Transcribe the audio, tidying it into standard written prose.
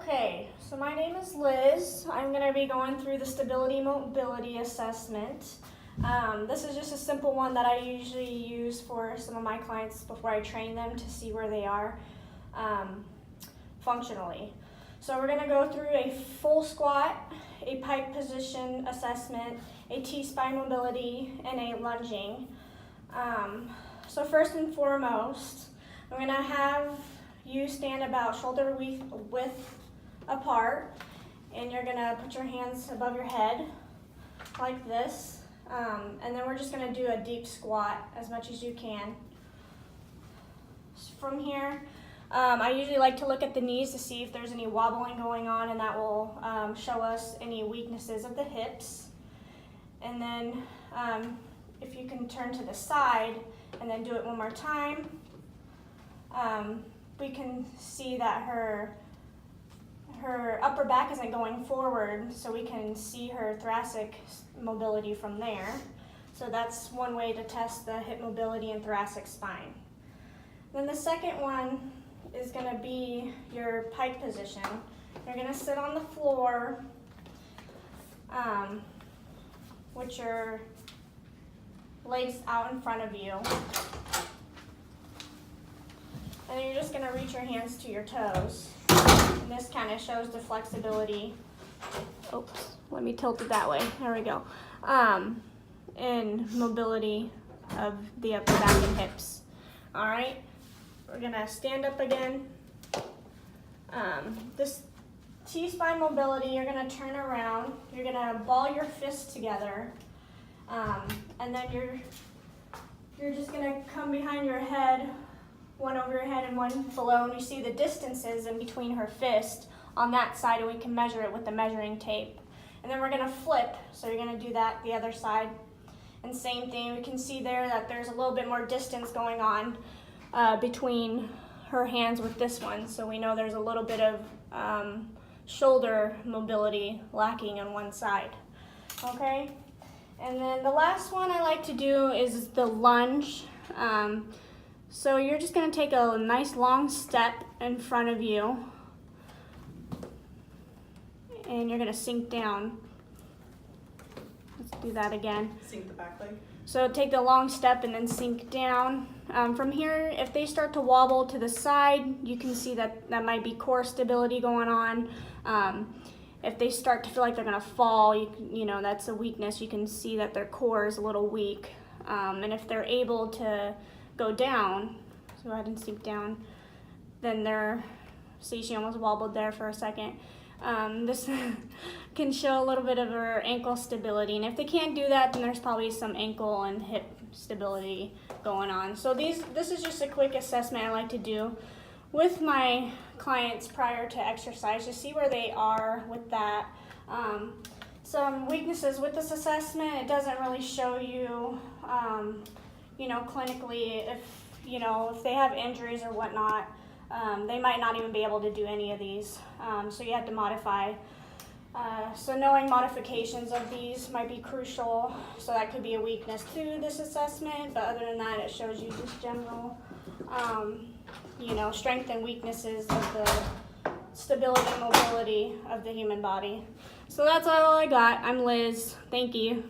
Okay, so my name is Liz. I'm going to be going through the stability mobility assessment. This is just a simple one that I usually use for some of my clients before I train them to see where they are functionally. So we're going to go through a full squat, a pike position assessment, a T-spine mobility, and a lunging. So first and foremost, I'm going to have you stand about shoulder width apart, and you're going to put your hands above your head like this, and then we're just going to do a deep squat as much as you can. From here, I usually like to look at the knees to see if there's any wobbling going on, and that will show us any weaknesses of the hips. And then if you can turn to the side and then do it one more time, we can see that her upper back isn't going forward, so we can see her thoracic mobility from there. So that's one way to test the hip mobility and thoracic spine. Then the second one is going to be your pike position. You're going to sit on the floor with your legs out in front of you. And then you're just going to reach your hands to your toes. And this kind of shows the flexibility. Oops, let me tilt it that way. There we go. And mobility of the upper back and hips. All right, we're going to stand up again. This T-spine mobility, you're going to turn around. You're going to ball your fists together. And then you're just going to come behind your head, one over your head and one below, and we see the distances in between her fist on that side, and we can measure it with the measuring tape. And then we're going to flip, so you're going to do that the other side. And same thing, we can see there that there's a little bit more distance going on between her hands with this one, so we know there's a little bit of shoulder mobility lacking on one side. Okay? And then the last one I like to do is the lunge. So you're just going to take a nice long step in front of you, and you're going to sink down. Let's do that again. Sink the back leg. So take the long step and then sink down. From here, if they start to wobble to the side, you can see that that might be core stability going on. If they start to feel like they're going to fall, you know that's a weakness. You can see that their core is a little weak. And if they're able to go down, so go ahead and sink down, then see, she almost wobbled there for a second. This can show a little bit of her ankle stability, and if they can't do that, then there's probably some ankle and hip stability going on. So this is just a quick assessment I like to do with my clients prior to exercise to see where they are with that. Some weaknesses with this assessment: it doesn't really show you, clinically if they have injuries or whatnot. They might not even be able to do any of these, so you have to modify. So knowing modifications of these might be crucial, so that could be a weakness to this assessment, but other than that, it shows you just general, strength and weaknesses of the stability and mobility of the human body. So that's all I got. I'm Liz. Thank you.